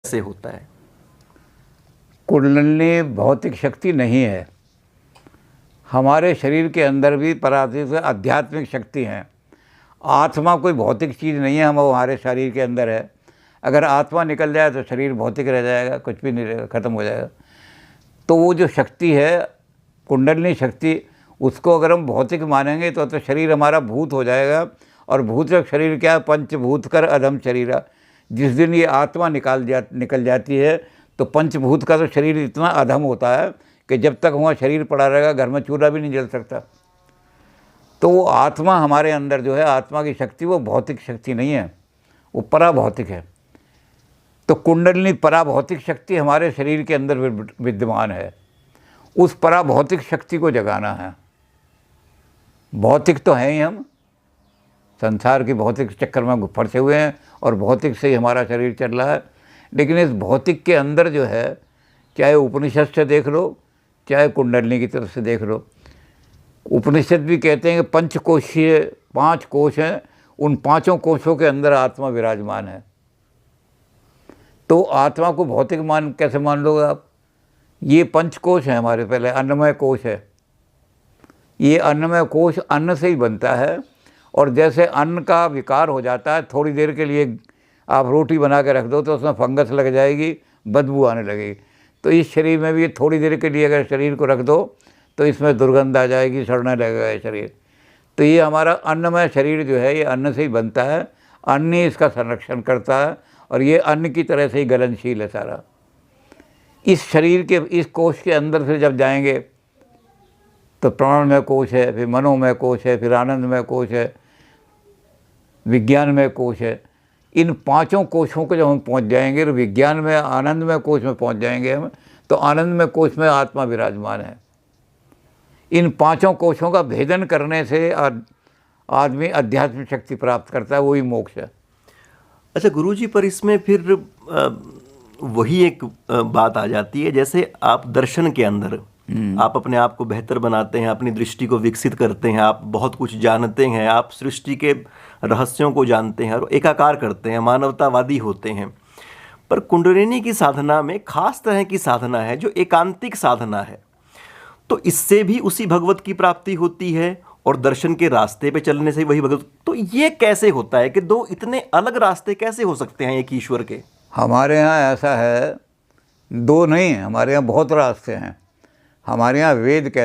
से होता है? कुंडलिनी भौतिक शक्ति नहीं है। हमारे शरीर के अंदर भी पराधीन आध्यात्मिक शक्ति है। आत्मा कोई भौतिक चीज़ नहीं है, हम हमारे शरीर के अंदर है। अगर आत्मा निकल जाए तो शरीर भौतिक रह जाएगा, कुछ भी नहीं रहेगा, ख़त्म हो जाएगा। तो वो जो शक्ति है कुंडलिनी शक्ति, उसको अगर हम भौतिक मानेंगे तो शरीर हमारा भूत हो जाएगा। और भूत का शरीर क्या है? पंचभूत कर अधम शरीरा। जिस दिन ये आत्मा निकल जाती है तो पंचभूत का तो शरीर इतना अधम होता है कि जब तक वहाँ शरीर पड़ा रहेगा घर में चूल्हा भी नहीं जल सकता। तो वो आत्मा हमारे अंदर जो है, आत्मा की शक्ति, वो भौतिक शक्ति नहीं है, वो पराभौतिक है। तो कुंडलिनी पराभौतिक शक्ति हमारे शरीर के अंदर विद्यमान है। उस पराभौतिक शक्ति को जगाना है। भौतिक तो हैं ही, हम संसार की भौतिक चक्कर में फंसे हुए हैं और भौतिक से ही हमारा शरीर चल रहा है। लेकिन इस भौतिक के अंदर जो है, चाहे उपनिषद से देख लो, चाहे कुंडलिनी की तरफ से देख लो, उपनिषद भी कहते हैं कि पंचकोशीय 5 कोश हैं, उन 5 कोशों के अंदर आत्मा विराजमान है। तो आत्मा को भौतिक कैसे मान लोगे आप? ये 5 कोश हैं हमारे। पहले अन्नमय कोश है। ये अन्नमय कोश अन्न से ही बनता है। और जैसे अन्न का विकार हो जाता है, थोड़ी देर के लिए आप रोटी बना के रख दो तो उसमें फंगस लग जाएगी, बदबू आने लगेगी। तो इस शरीर में भी थोड़ी देर के लिए अगर शरीर को रख दो तो इसमें दुर्गंध आ जाएगी, सड़ने लगेगा ये शरीर। तो ये हमारा अन्नमय शरीर जो है, ये अन्न से ही बनता है। अन्न ही इसका संरक्षण करता है और ये अन्न की तरह से ही गलनशील है सारा। इस शरीर के इस कोश के अंदर से जब जाएंगे तो प्राणमय कोश है, फिर मनोमय कोश है, फिर आनंदमय कोश है, विज्ञानमय कोश है। इन 5 कोशों को जब हम पहुंच जाएंगे तो विज्ञान में आनंदमय कोश में पहुंच जाएंगे हम, तो आनंदमय कोश में आत्मा विराजमान है। इन 5 कोशों का भेदन करने से आदमी आध्यात्मिक शक्ति प्राप्त करता है, वही मोक्ष है। अच्छा गुरुजी, पर इसमें फिर वही एक बात आ जाती है, जैसे आप दर्शन के अंदर आप अपने आप को बेहतर बनाते हैं, अपनी दृष्टि को विकसित करते हैं, आप बहुत कुछ जानते हैं, आप सृष्टि के रहस्यों को जानते हैं और एकाकार करते हैं, मानवतावादी होते हैं। पर कुंडलिनी की साधना में खास तरह की साधना है जो एकांतिक साधना है। तो इससे भी उसी भगवत की प्राप्ति होती है और दर्शन के रास्ते पे चलने से वही भगवत। तो ये कैसे होता है कि 2 इतने अलग रास्ते कैसे हो सकते हैं एक ईश्वर के? हमारे यहाँ ऐसा है, 2 नहीं, हमारे यहाँ बहुत रास्ते हैं। हमारे यहाँ वेद